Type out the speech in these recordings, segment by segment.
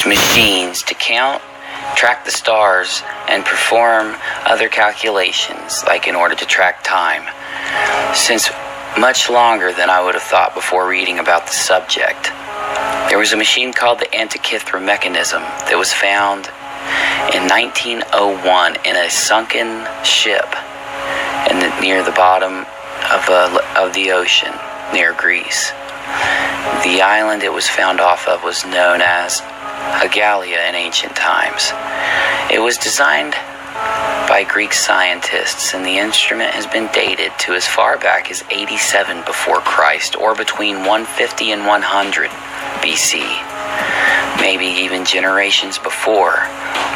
used machines to count, track the stars, and perform other calculations, like in order to track time, since much longer than I would have thought before reading about the subject. There was a machine called the Antikythera mechanism that was found in 1901 in a sunken ship near the bottom of the ocean near Greece. The island it was found off of was known as Gallia in ancient times. It was designed by Greek scientists, and the instrument has been dated to as far back as 87 before Christ, or between 150 and 100 BC, maybe even generations before.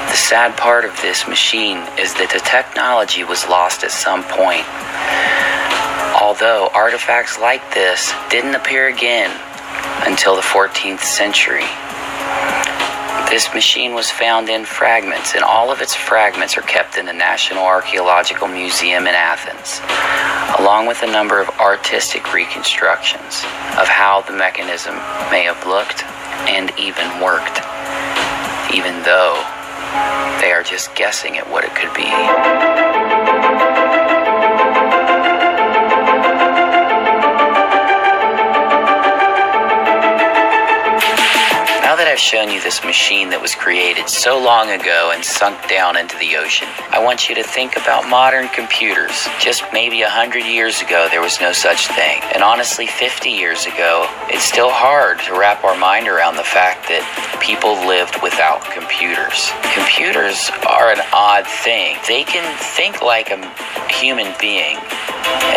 The sad part of this machine is that the technology was lost at some point, although artifacts like this didn't appear again until the 14th century. This machine was found in fragments, and all of its fragments are kept in the National Archaeological Museum in Athens, along with a number of artistic reconstructions of how the mechanism may have looked and even worked, even though they are just guessing at what it could be. Now that I've shown you this machine that was created so long ago and sunk down into the ocean, I want you to think about modern computers. Just maybe 100 years ago, there was no such thing. And honestly, 50 years ago, it's still hard to wrap our mind around the fact that people lived without computers. Computers are an odd thing. They can think like a human being,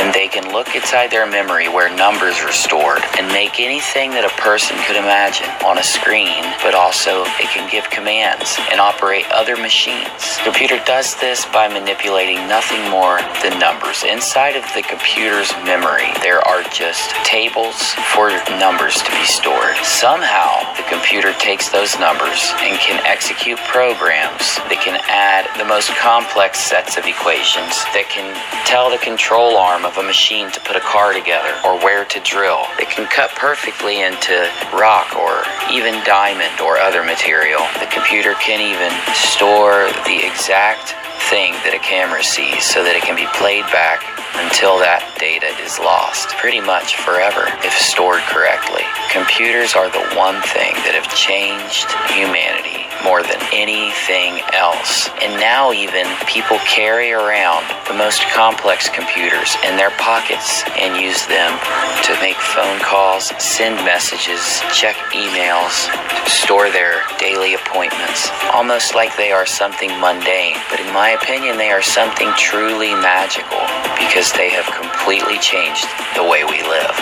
and they can look inside their memory where numbers are stored and make anything that a person could imagine on a screen, but also it can give commands and operate other machines. The computer does this by manipulating nothing more than numbers. Inside of the computer's memory, there are just tables for numbers to be stored. Somehow, the computer takes those numbers and can execute programs that can add the most complex sets of equations, that can tell the control arm of a machine to put a car together or where to drill. It can cut perfectly into rock or even diamond or other material. The computer can even store the exact thing that a camera sees so that it can be played back until that data is lost, pretty much forever if stored correctly. Computers are the one thing that have changed humanity more than anything else. And now even people carry around the most complex computers in their pockets and use them to make phone calls, send messages, check emails, store their daily appointments, almost like they are something mundane. But in my opinion, they are something truly magical because they have completely changed the way we live.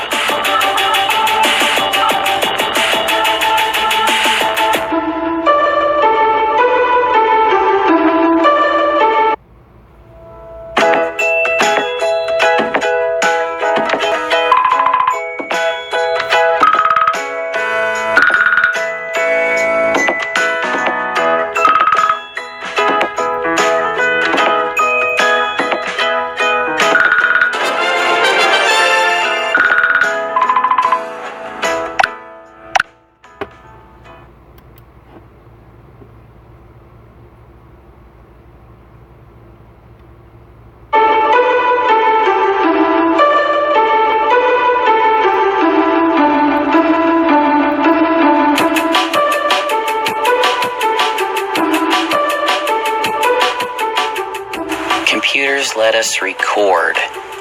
Computers let us record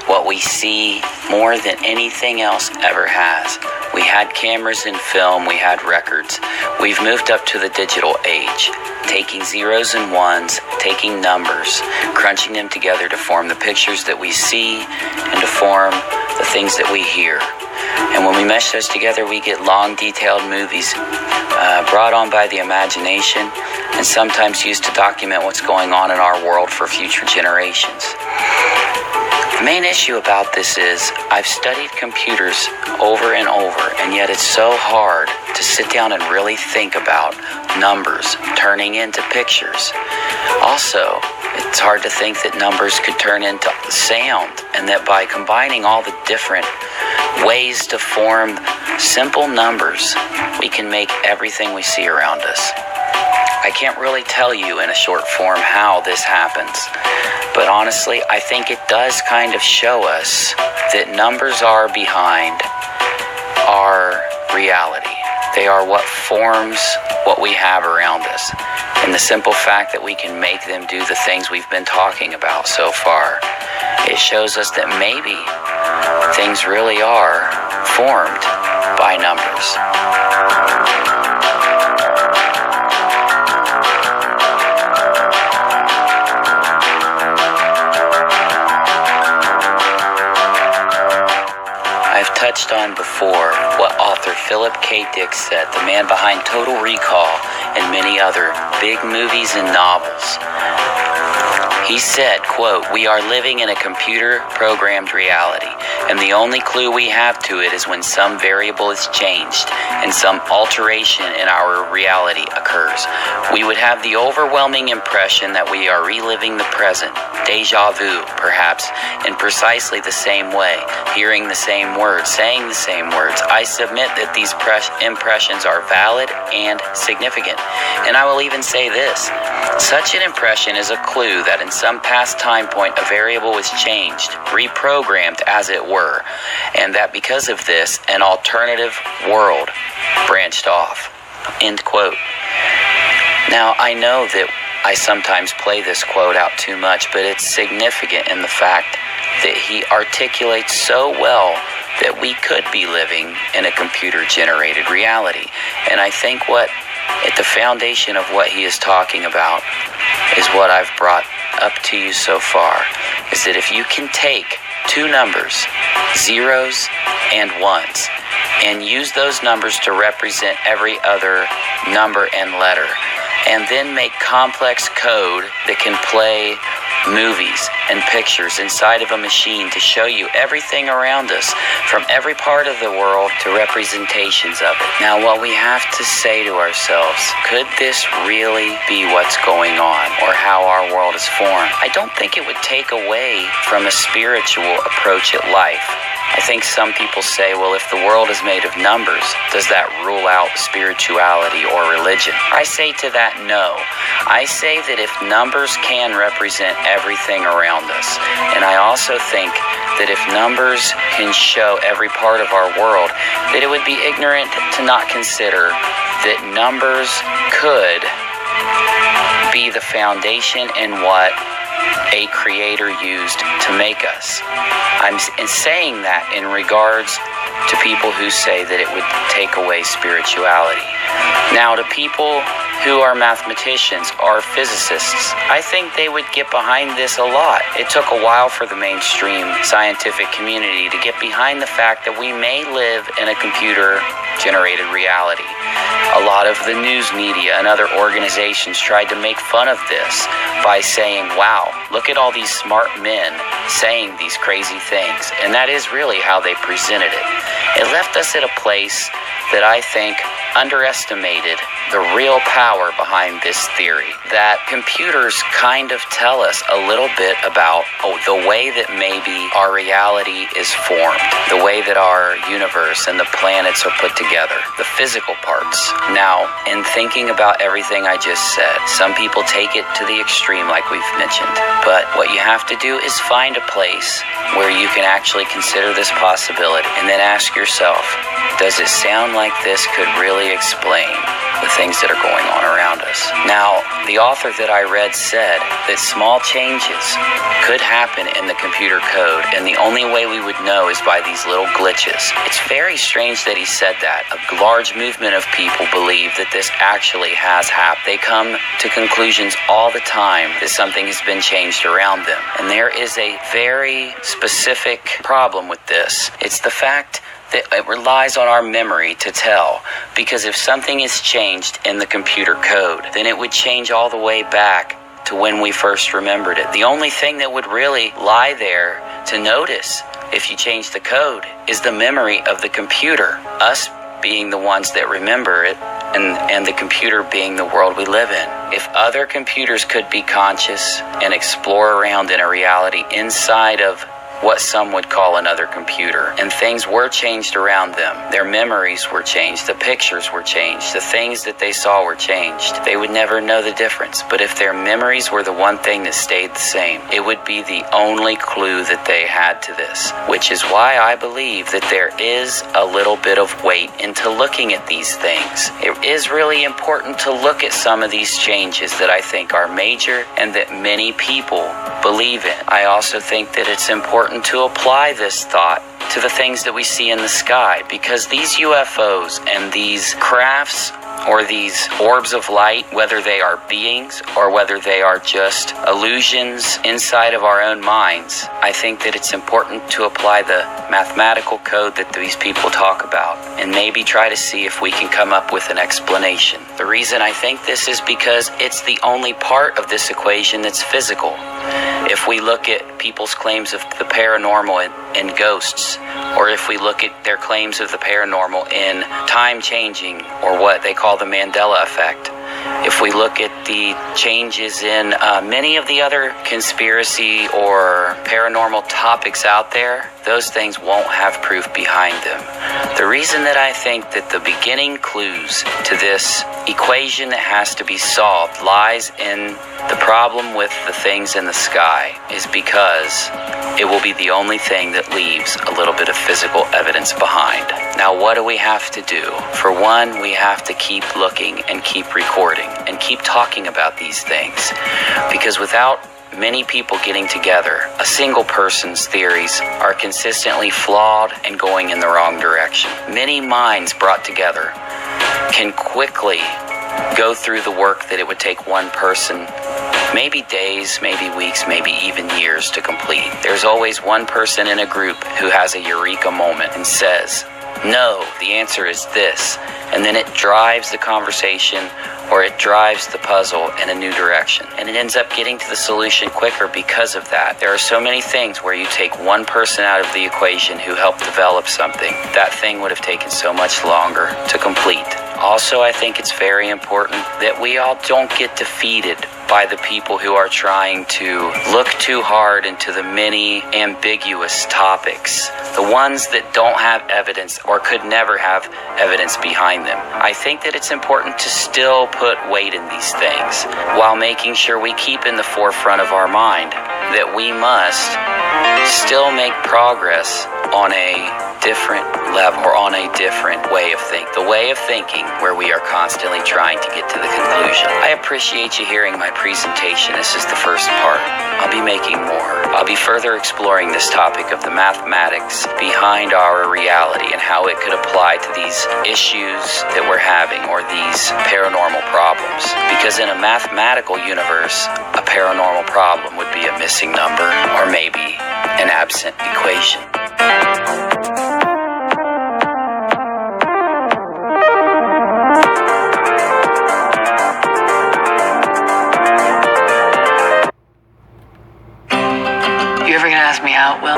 what we see more than anything else ever has. We had cameras and film, we had records. We've moved up to the digital age, taking zeros and ones, taking numbers, crunching them together to form the pictures that we see and to form the things that we hear. And when we mesh those together, we get long, detailed movies brought on by the imagination and sometimes used to document what's going on in our world for future generations. The main issue about this is I've studied computers over and over, and yet it's so hard to sit down and really think about numbers turning into pictures. Also, it's hard to think that numbers could turn into sound, and that by combining all the different ways to form simple numbers, we can make everything we see around us. can't really tell you in a short form how this happens. But honestly, I think it does kind of show us that numbers are behind our reality. They are what forms what we have around us. And the simple fact that we can make them do the things we've been talking about so far, it shows us that maybe things really are formed by numbers. I've touched on before what author Philip K. Dick said, the man behind Total Recall and many other big movies and novels. He said, quote, "We are living in a computer-programmed reality, and the only clue we have to it is when some variable is changed and some alteration in our reality occurs. We would have the overwhelming impression that we are reliving the present, deja vu, perhaps, in precisely the same way, hearing the same words, saying the same words. I submit that these impressions are valid and significant. And I will even say this. Such an impression is a clue that in some past time point a variable was changed, reprogrammed as it were, and that because of this, an alternative world branched off." End quote. Now, I know that I sometimes play this quote out too much, but it's significant in the fact that he articulates so well that we could be living in a computer-generated reality. And I think what at the foundation of what he is talking about is what I've brought up to you so far, is that if you can take two numbers, zeros and ones, and use those numbers to represent every other number and letter, and then make complex code that can play movies and pictures inside of a machine to show you everything around us from every part of the world to representations of it. Now, what we have to say to ourselves, could this really be what's going on or how our world is formed? I don't think it would take away from a spiritual approach at life. I think some people say, well, if the world is made of numbers, does that rule out spirituality or religion? I say to that, no. I say that if numbers can represent everything around us, and I also think that if numbers can show every part of our world, that it would be ignorant to not consider that numbers could be the foundation in what a creator used to make us. I'm saying that in regards to people who say that it would take away spirituality. Now, to people who are mathematicians or physicists, I think they would get behind this a lot. It took a while for the mainstream scientific community to get behind the fact that we may live in a computer-generated reality. A lot of the news media and other organizations tried to make fun of this by saying, wow, look at all these smart men saying these crazy things. And that is really how they presented it. It left us at a place that I think underestimated the real power behind this theory, that computers kind of tell us a little bit about the way that maybe our reality is formed, the way that our universe and the planets are put together, the physical parts. Now, in thinking about everything I just said, some people take it to the extreme like we've mentioned, but what you have to do is find a place where you can actually consider this possibility and then ask yourself, does it sound like this could really explain the things that are going on around us? Now, the author that I read said that small changes could happen in the computer code, and the only way we would know is by these little glitches. It's very strange that he said that. A large movement of people believe that this actually has happened. They come to conclusions all the time that something has been changed around them. And there is a very specific problem with this. It's the fact that it relies on our memory to tell, because if something is changed in the computer code, then it would change all the way back to when we first remembered it. The only thing that would really lie there to notice if you change the code is the memory of the computer, us being the ones that remember it, and the computer being the world we live in. If other computers could be conscious and explore around in a reality inside of what some would call another computer. And things were changed around them. Their memories were changed. The pictures were changed. The things that they saw were changed. They would never know the difference. But if their memories were the one thing that stayed the same, it would be the only clue that they had to this, which is why I believe that there is a little bit of weight into looking at these things. It is really important to look at some of these changes that I think are major and that many people believe in. I also think that it's important to apply this thought to the things that we see in the sky, because these UFOs and these crafts or these orbs of light, whether they are beings or whether they are just illusions inside of our own minds, I think that it's important to apply the mathematical code that these people talk about and maybe try to see if we can come up with an explanation. The reason I think this is because it's the only part of this equation that's physical. If we look at people's claims of the paranormal and ghosts, or if we look at their claims of the paranormal in time changing, or what they call the Mandela effect, if we look at the changes in many of the other conspiracy or paranormal topics out there, those things won't have proof behind them. The reason that I think that the beginning clues to this equation that has to be solved lies in the problem with the things in the sky is because it will be the only thing that leaves a little bit of physical evidence behind. Now, what do we have to do? For one, we have to keep looking and keep recording and keep talking about these things, because without many people getting together, a single person's theories are consistently flawed and going in the wrong direction. Many minds brought together can quickly go through the work that it would take one person, maybe days, maybe weeks, maybe even years to complete. There's always one person in a group who has a eureka moment and says, no, the answer is this. And then it drives the conversation or it drives the puzzle in a new direction. And it ends up getting to the solution quicker because of that. There are so many things where you take one person out of the equation who helped develop something. That thing would have taken so much longer to complete. Also, I think it's very important that we all don't get defeated by the people who are trying to look too hard into the many ambiguous topics, the ones that don't have evidence or could never have evidence behind them. I think that it's important to still put weight in these things while making sure we keep in the forefront of our mind that we must still make progress on a different level or on a different way of thinking. The way of thinking where we are constantly trying to get to the conclusion. I appreciate you hearing my presentation. This is the first part. I'll be making more. I'll be further exploring this topic of the mathematics behind our reality and how it could apply to these issues that we're having or these paranormal problems. Because in a mathematical universe, a paranormal problem would be a missing number or maybe an absent equation. You ever gonna ask me out, Will?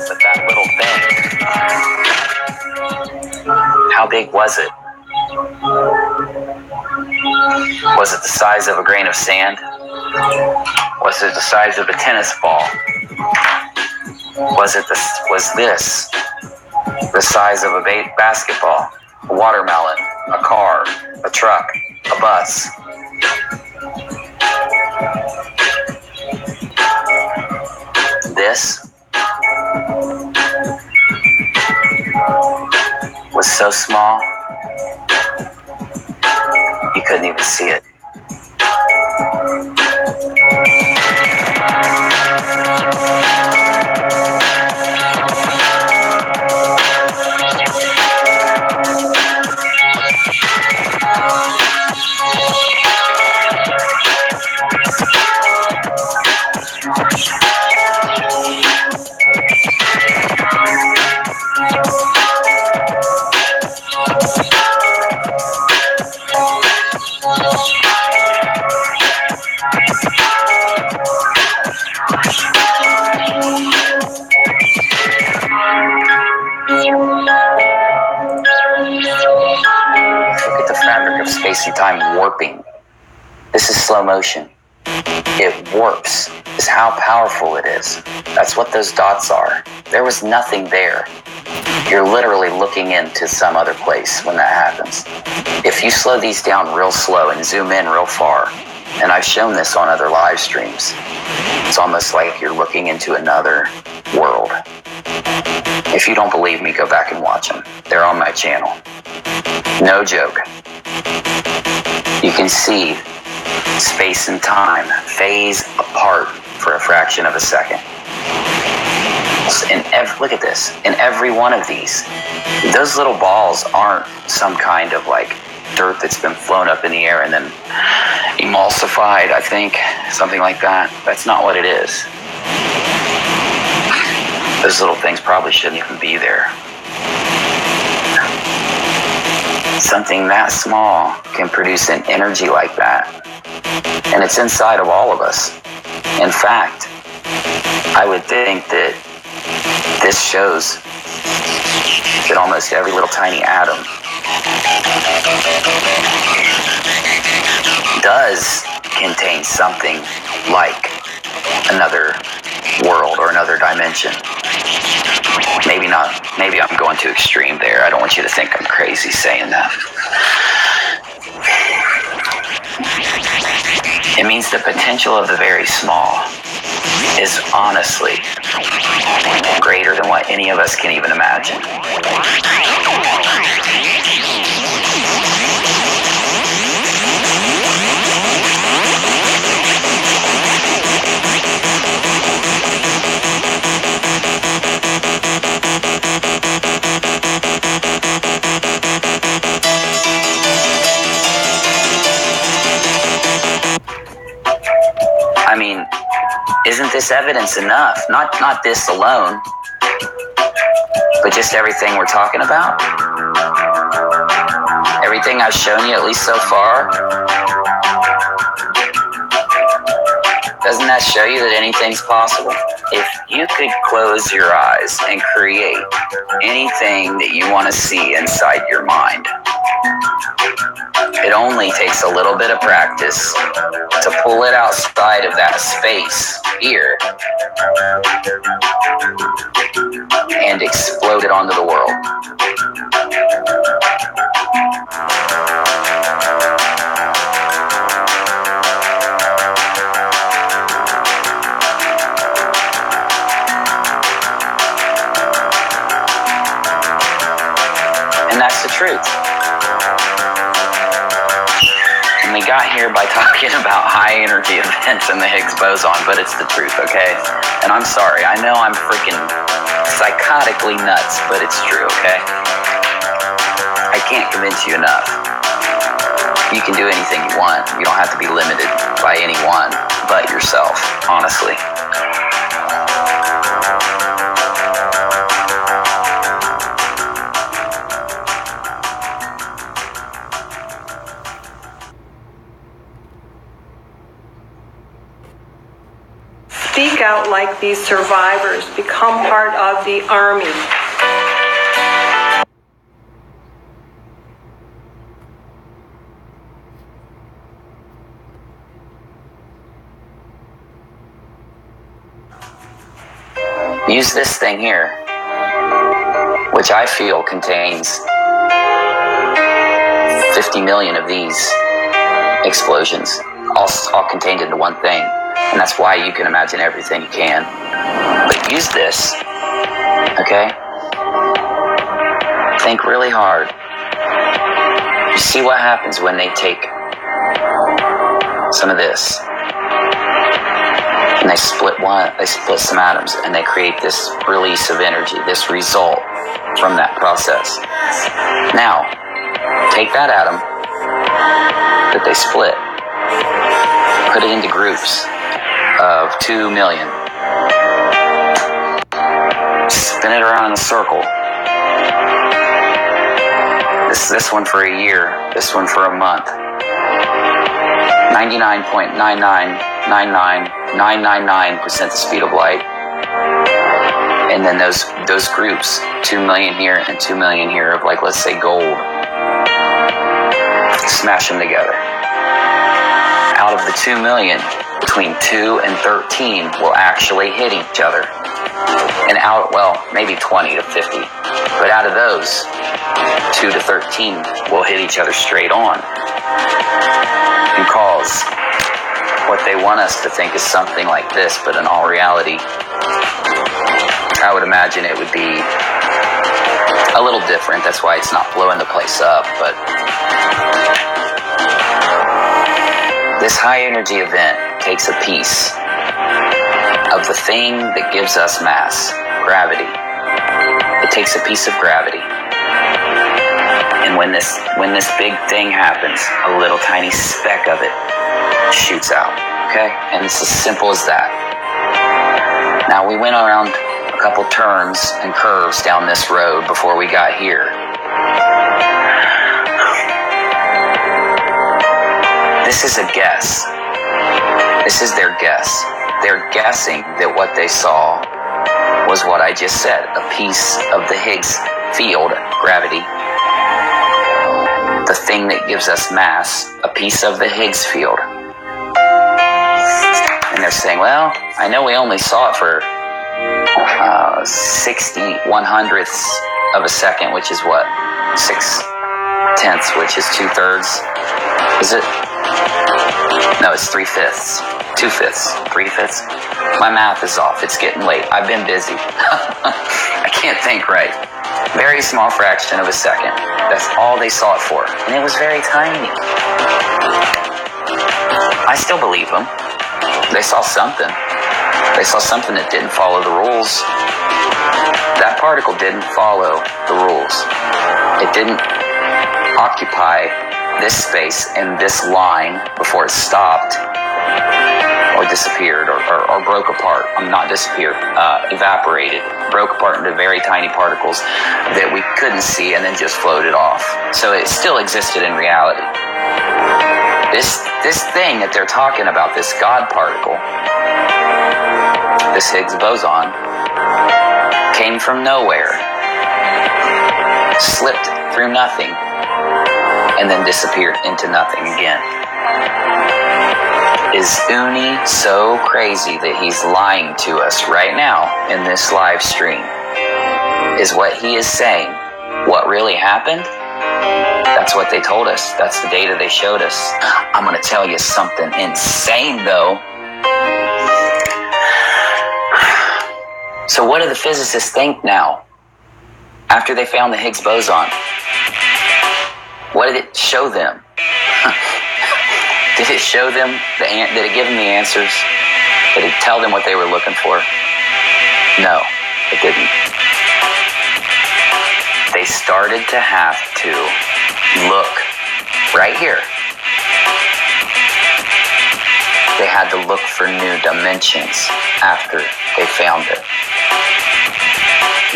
But that little thing, how big was it? Was it the size of a grain of sand? Was it the size of a tennis ball? Was this the size of a basketball, a watermelon, a car, a truck, a bus? This was so small, you couldn't even see it. Look at the fabric of space and time warping. This is slow motion. It warps. Is how powerful it is. That's what those dots are. There was nothing there. You're literally looking into some other place when that happens. If you slow these down real slow and zoom in real far, and I've shown this on other live streams, it's almost like you're looking into another world. If you don't believe me, go back and watch them. They're on my channel. No joke. You can see space and time phase apart for a fraction of a second. Look at this. In every one of these, those little balls aren't some kind of like dirt that's been flown up in the air and then emulsified, I think, something like that. That's not what it is. Those little things probably shouldn't even be there. Something that small can produce an energy like that. And it's inside of all of us. In fact, I would think that this shows that almost every little tiny atom does contain something like another world or another dimension. Maybe not. Maybe I'm going too extreme there. I don't want you to think I'm crazy saying that. It means the potential of the very small is honestly greater than what any of us can even imagine. I mean, isn't this evidence enough? Not this alone, but just everything we're talking about? Everything I've shown you, at least so far? Doesn't that show you that anything's possible? If you could close your eyes and create anything that you want to see inside your mind, it only takes a little bit of practice to pull it outside of that space here and explode it onto the world. And that's the truth. We got here by talking about high energy events and the Higgs boson, but it's the truth, okay? And I'm sorry, I know I'm freaking psychotically nuts, but it's true, okay? I can't convince you enough. You can do anything you want. You don't have to be limited by anyone but yourself, honestly. Speak out like these survivors. Become part of the army. Use this thing here, which I feel contains 50 million of these explosions, all contained into one thing. And that's why you can imagine everything you can. But use this, okay? Think really hard. You see what happens when they take some of this and they split some atoms and they create this release of energy, this result from that process. Now, take that atom that they split, put it into groups of 2 million. Spin it around in a circle. This one for a year, this one for a month. 99.99 0.99999% the speed of light. And then those groups, 2 million here and 2 million here of, like, let's say gold, smash them together. Out of the 2 million, between 2 and 13 will actually hit each other. And out, well, maybe 20 to 50. But out of those, 2 to 13 will hit each other straight on and cause what they want us to think is something like this, but in all reality, I would imagine it would be a little different. That's why it's not blowing the place up. But this high energy event takes a piece of the thing that gives us mass, gravity. It takes a piece of gravity. And when this big thing happens, a little tiny speck of it shoots out. Okay? And it's as simple as that. Now, we went around a couple turns and curves down this road before we got here. This is a guess. This is their guess. They're guessing that what they saw was what I just said, a piece of the Higgs field, gravity, the thing that gives us mass, a piece of the Higgs field. And they're saying, well, I know we only saw it for 60/100ths of a second, which is what? 6/10, which is 2/3. Is it? No, it's 3/5. 2/5. 3/5. My math is off. It's getting late. I've been busy. I can't think right. Very small fraction of a second. That's all they saw it for. And it was very tiny. I still believe them. They saw something. They saw something that didn't follow the rules. That particle didn't follow the rules. It didn't occupy this space and this line before it stopped or disappeared or broke apart. Not disappeared, evaporated, broke apart into very tiny particles that we couldn't see and then just floated off. So it still existed in reality. This thing that they're talking about, this God particle, this Higgs boson, came from nowhere, slipped through nothing, and then disappeared into nothing again. Is Uni so crazy that he's lying to us right now in this live stream? Is what he is saying what really happened? That's what they told us. That's the data they showed us. I'm going to tell you something insane, though. So what do the physicists think now? After they found the Higgs boson, what did it show them? Did it show them did it give them the answers? Did it tell them what they were looking for? No, it didn't. They started to have to look right here. They had to look for new dimensions after they found it.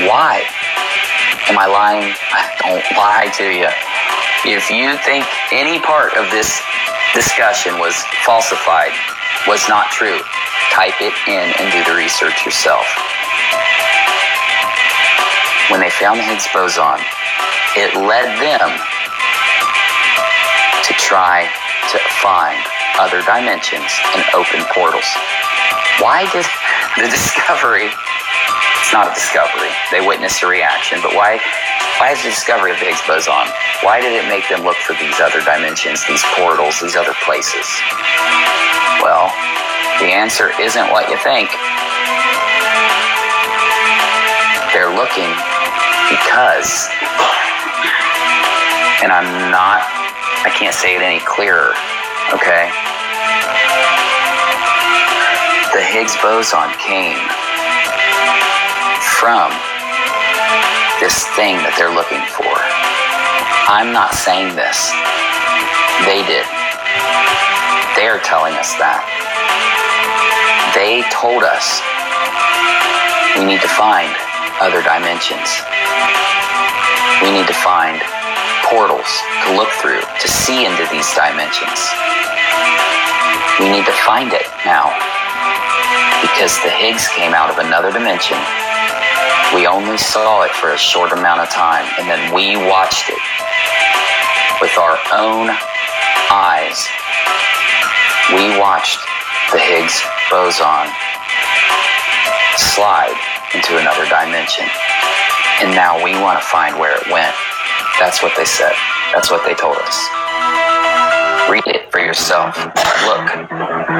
Why? Am I lying? I don't lie to you. If you think any part of this discussion was falsified, was not true, type it in and do the research yourself. When they found the Higgs boson, it led them to try to find other dimensions and open portals. Why did the discovery, it's not a discovery, they witnessed a reaction, but why is the discovery of the Higgs boson, why did it make them look for these other dimensions, these portals, these other places? Well, the answer isn't what you think. They're looking because, and I can't say it any clearer, okay? The Higgs boson came from this thing that they're looking for. I'm not saying this. They did. They're telling us that. They told us we need to find other dimensions. We need to find portals to look through, to see into these dimensions. We need to find it now. Because the Higgs came out of another dimension. We only saw it for a short amount of time, and then we watched it with our own eyes. We watched the Higgs boson slide into another dimension. And now we want to find where it went. That's what they said. That's what they told us. Read it for yourself.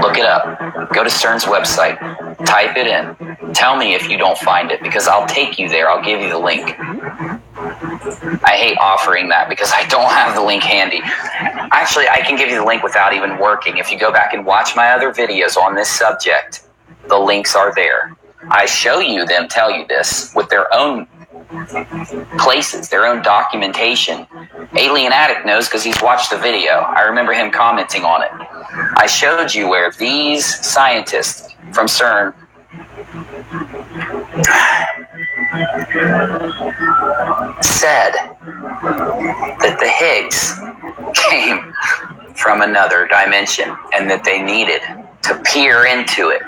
Look it up. Go to CERN's website. Type it in. Tell me if you don't find it, because I'll take you there. I'll give you the link. I hate offering that because I don't have the link handy. Actually, I can give you the link without even working. If you go back and watch my other videos on this subject, the links are there. I show you them, tell you this, with their own places, their own documentation. Alien Addict knows because he's watched the video. I remember him commenting on it. I showed you where these scientists from CERN said that the Higgs came from another dimension and that they needed to peer into it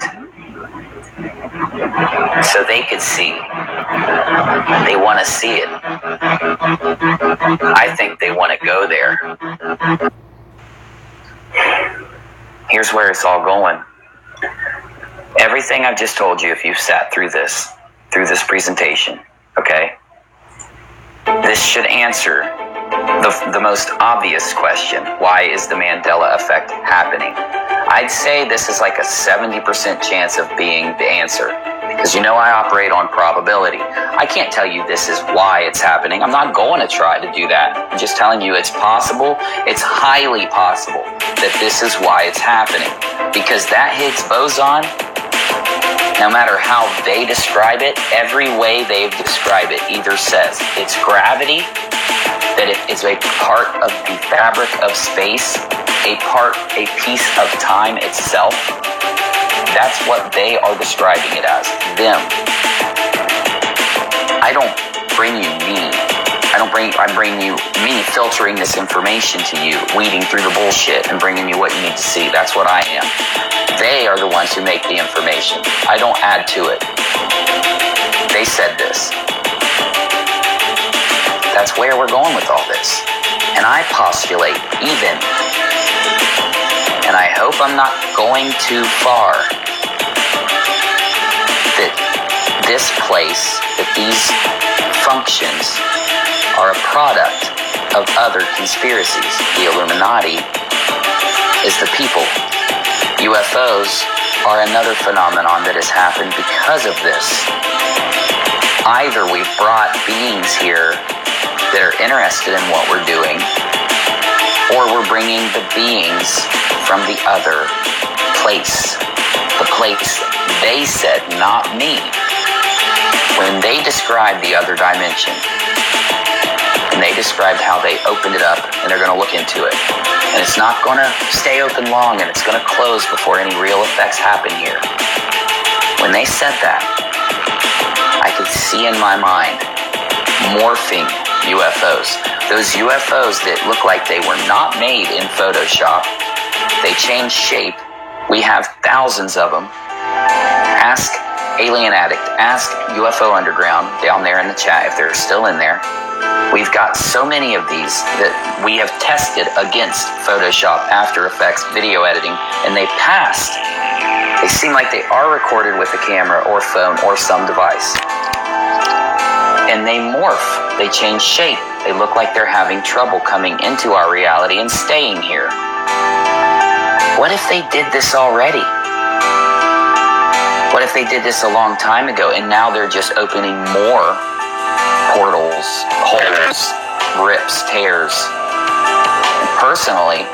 so they could see. They want to see it. I think they want to go there. Here's where it's all going. Everything I've just told you, if you've sat through this presentation, okay? This should answer the most obvious question. Why is the Mandela effect happening? I'd say this is like a 70% chance of being the answer. Because you know I operate on probability. I can't tell you this is why it's happening. I'm not going to try to do that. I'm just telling you it's possible. It's highly possible that this is why it's happening. Because that Higgs boson, no matter how they describe it, every way they've described it either says it's gravity, that it is a part of the fabric of space, a piece of time itself. That's what they are describing it as. Them. I don't bring you me. I bring you me filtering this information to you, weeding through the bullshit and bringing you what you need to see. That's what I am. They are the ones who make the information. I don't add to it. They said this. That's where we're going with all this. And I postulate even, and I hope I'm not going too far, that this place, that these functions are a product of other conspiracies. The Illuminati is the people. UFOs are another phenomenon that has happened because of this. Either we've brought beings here that are interested in what we're doing, or we're bringing the beings from the other place. The place they said, not me. When they described the other dimension, and they described how they opened it up and they're going to look into it, and it's not going to stay open long and it's going to close before any real effects happen here. When they said that, I could see in my mind morphing UFOs. Those UFOs that look like they were not made in Photoshop. They change shape. We have thousands of them. Ask Alien Addict, ask UFO Underground down there in the chat if they're still in there. We've got so many of these that we have tested against Photoshop, After Effects, video editing, and they passed. They seem like they are recorded with a camera or phone or some device. And they morph. They change shape. They look like they're having trouble coming into our reality and staying here. What if they did this already? What if they did this a long time ago and now they're just opening more portals, holes, rips, tears? And personally,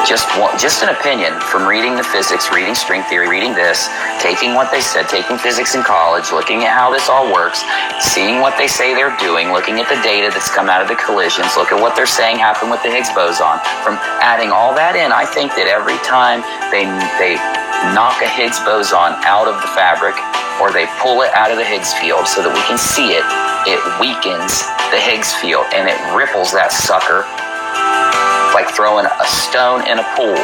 just an opinion from reading the physics, reading string theory, reading this, taking what they said, taking physics in college, looking at how this all works, seeing what they say they're doing, looking at the data that's come out of the collisions, look at what they're saying happened with the Higgs boson. From adding all that in, I think that every time they knock a Higgs boson out of the fabric, or they pull it out of the Higgs field so that we can see it, it weakens the Higgs field and it ripples that sucker like throwing a stone in a pool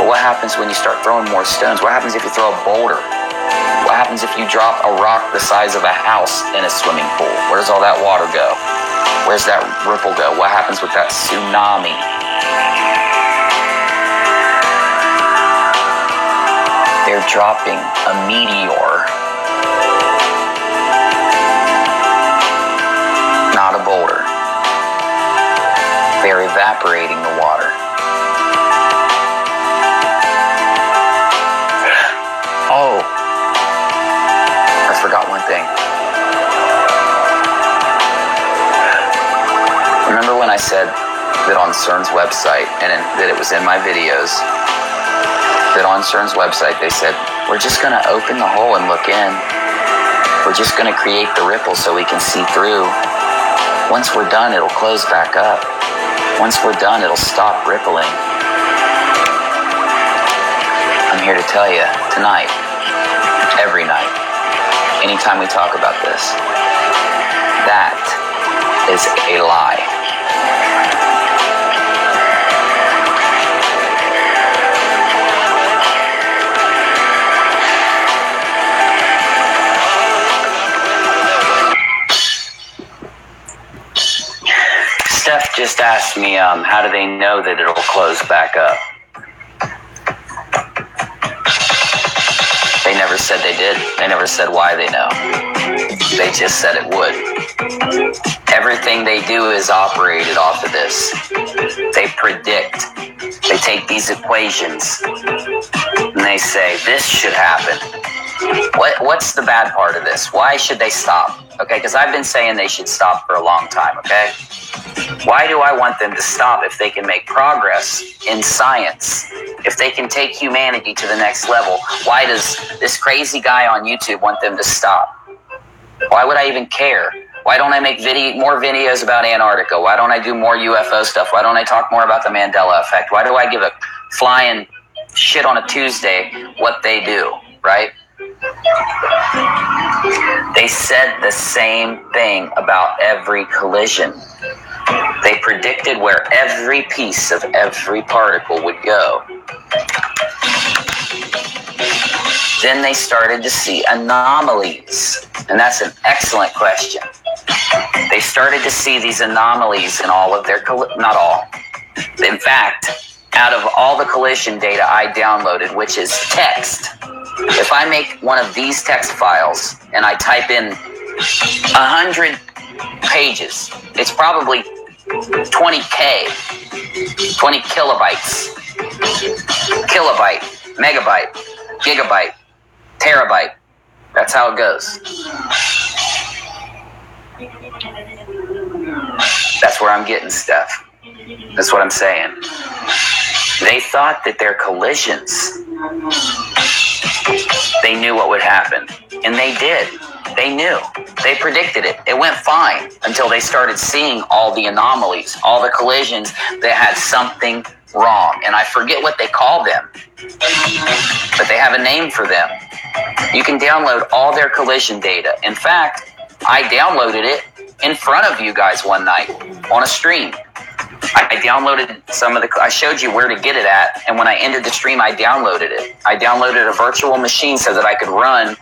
But what happens when you start throwing more stones? What happens if you throw a boulder? What happens if you drop a rock the size of a house in a swimming pool? Where does all that water go? Where's that ripple go? What happens with that tsunami? They're dropping a meteor, not a boulder. They're evaporating the water. Oh, I forgot one thing. Remember when I said that on CERN's website, and that it was in my videos, that on CERN's website they said, we're just going to open the hole and look in. We're just going to create the ripple so we can see through. Once we're done, it'll close back up. Once we're done, it'll stop rippling. I'm here to tell you, tonight, every night, anytime we talk about this, that is a lie. Steph just asked me, how do they know that it'll close back up? They never said they did. They never said why they know. They just said it would. Everything they do is operated off of this. They predict. They take these equations and they say, this should happen. What's the bad part of this? Why should they stop? Okay, because I've been saying they should stop for a long time, okay? Why do I want them to stop if they can make progress in science? If they can take humanity to the next level, why does this crazy guy on YouTube want them to stop? Why would I even care? Why don't I make more videos about Antarctica? Why don't I do more UFO stuff? Why don't I talk more about the Mandela effect? Why do I give a flying shit on a Tuesday what they do, right? They said the same thing about every collision. They predicted where every piece of every particle would go. Then they started to see anomalies. And that's an excellent question. They started to see these anomalies in all of their, not all. In fact, out of all the collision data I downloaded, which is text, if I make one of these text files and I type in 100 pages, it's probably 20K, 20 kilobytes, kilobyte, megabyte, gigabyte, terabyte. That's how it goes. That's where I'm getting stuff. That's what I'm saying. They thought that their collisions, they knew what would happen. And they did. They knew. They predicted it. It went fine until they started seeing all the anomalies, all the collisions that had something wrong. And I forget what they call them, but they have a name for them. You can download all their collision data. In fact, I downloaded it in front of you guys one night on a stream. I downloaded I showed you where to get it at, and when I ended the stream, I downloaded it. I downloaded a virtual machine so that I could run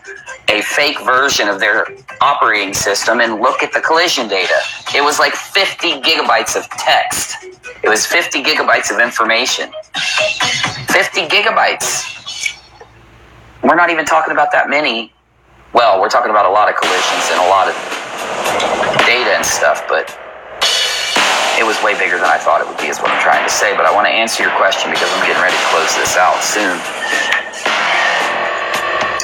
a fake version of their operating system and look at the collision data. It was like 50 gigabytes of text. It was 50 gigabytes of information. 50 gigabytes. We're not even talking about that many. Well, we're talking about a lot of collisions and a lot of data and stuff, but it was way bigger than I thought it would be, is what I'm trying to say. But I want to answer your question because I'm getting ready to close this out soon.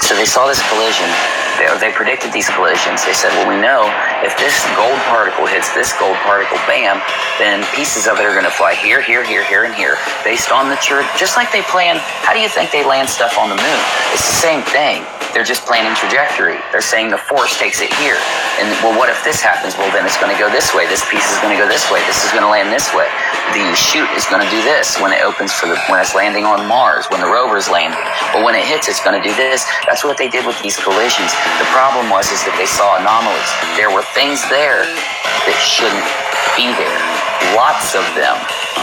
So they saw this collision. They predicted these collisions. They said, well, we know if this gold particle hits this gold particle, bam, then pieces of it are going to fly here, here, here, here, and here, based on the just like they plan. How do you think they land stuff on the moon? It's the same thing. They're just planning trajectory. They're saying the force takes it here. And, well, what if this happens? Well, then it's going to go this way. This piece is going to go this way. This is going to land this way. The chute is going to do this when it opens when it's landing on Mars, when the rover's landing. But when it hits, it's going to do this. That's what they did with these collisions. The problem is that they saw anomalies. There were things there that shouldn't be there. Lots of them.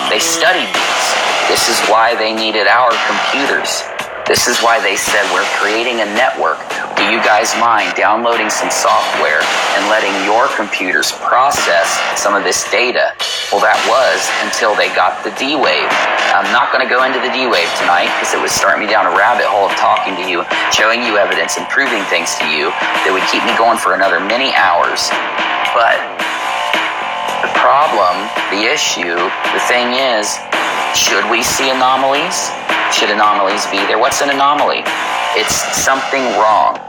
They studied these. This is why they needed our computers. This is why they said, we're creating a network. Do you guys mind downloading some software and letting your computers process some of this data? Well, that was until they got the D-Wave. I'm not going to go into the D-Wave tonight because it would start me down a rabbit hole of talking to you, showing you evidence and proving things to you that would keep me going for another many hours. But the problem, the issue, the thing is, should we see anomalies? Should anomalies be there? What's an anomaly? It's something wrong.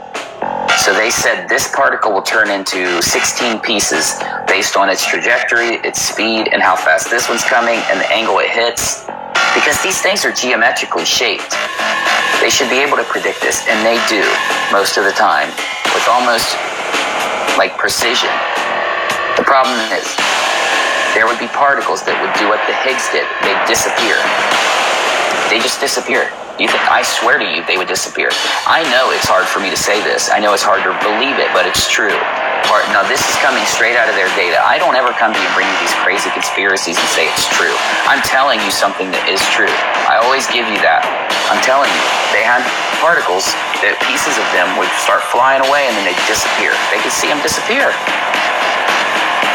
So they said this particle will turn into 16 pieces based on its trajectory, its speed, and how fast this one's coming, and the angle it hits. Because these things are geometrically shaped. They should be able to predict this, and they do most of the time with almost like precision. The problem is, there would be particles that would do what the Higgs did. They'd disappear. They just disappear. You think, I swear to you, they would disappear. I know it's hard for me to say this. I know it's hard to believe it, but it's true. Now, this is coming straight out of their data. I don't ever come to you and bring you these crazy conspiracies and say it's true. I'm telling you something that is true. I always give you that. I'm telling you, they had particles that pieces of them would start flying away and then they'd disappear. They could see them disappear.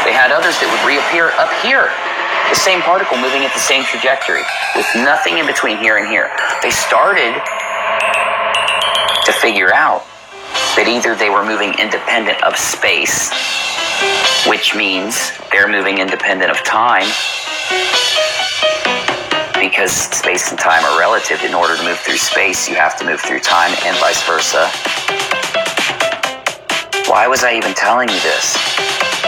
They had others that would reappear up here. The same particle moving at the same trajectory with nothing in between here and here. They started to figure out that either they were moving independent of space, which means they're moving independent of time, because space and time are relative. In order to move through space, you have to move through time, and vice versa. Why was I even telling you this?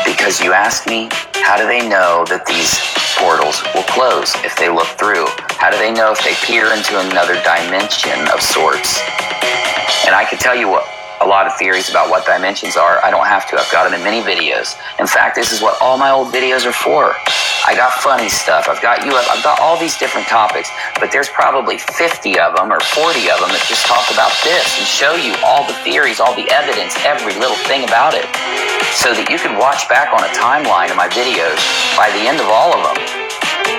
Because you asked me, how do they know that these portals will close if they look through? How do they know if they peer into another dimension of sorts? And I can tell you what a lot of theories about what dimensions are. I don't have to. I've got them in many videos. In fact, this is what all my old videos are for. I got funny stuff. I've got all these different topics, but there's probably 50 of them or 40 of them that just talk about this and show you all the theories, all the evidence, every little thing about it, so that you can watch back on a timeline of my videos. By the end of all of them,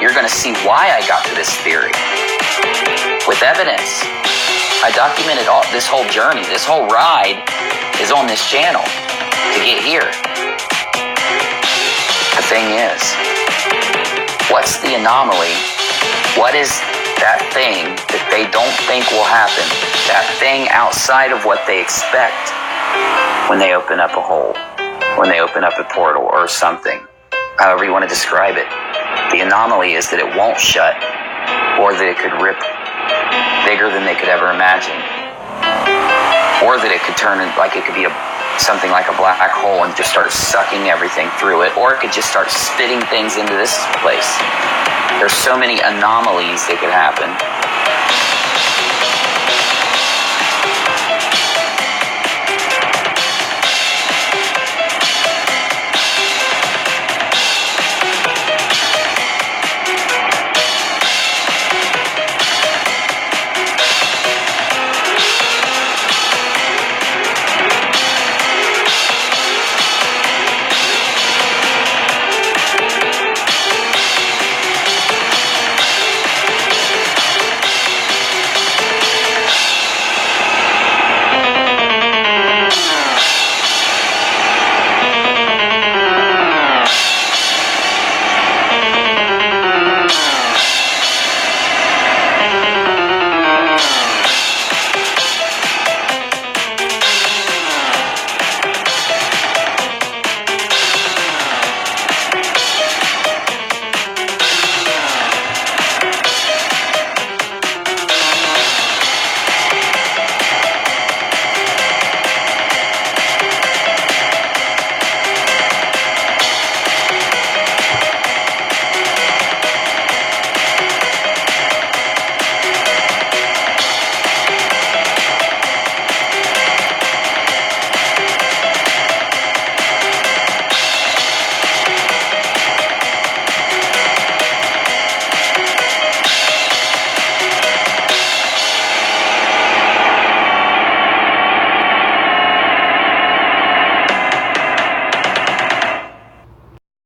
you're going to see why I got to this theory with evidence. I documented this whole journey. This whole ride is on this channel to get here. The thing is, what's the anomaly? What is that thing that they don't think will happen? That thing outside of what they expect when they open up a hole, when they open up a portal or something, however you want to describe it. The anomaly is that it won't shut, or that it could rip bigger than they could ever imagine, or that it could turn like it could be something like a black hole and just start sucking everything through it, or it could just start spitting things into this place. There's so many anomalies that could happen.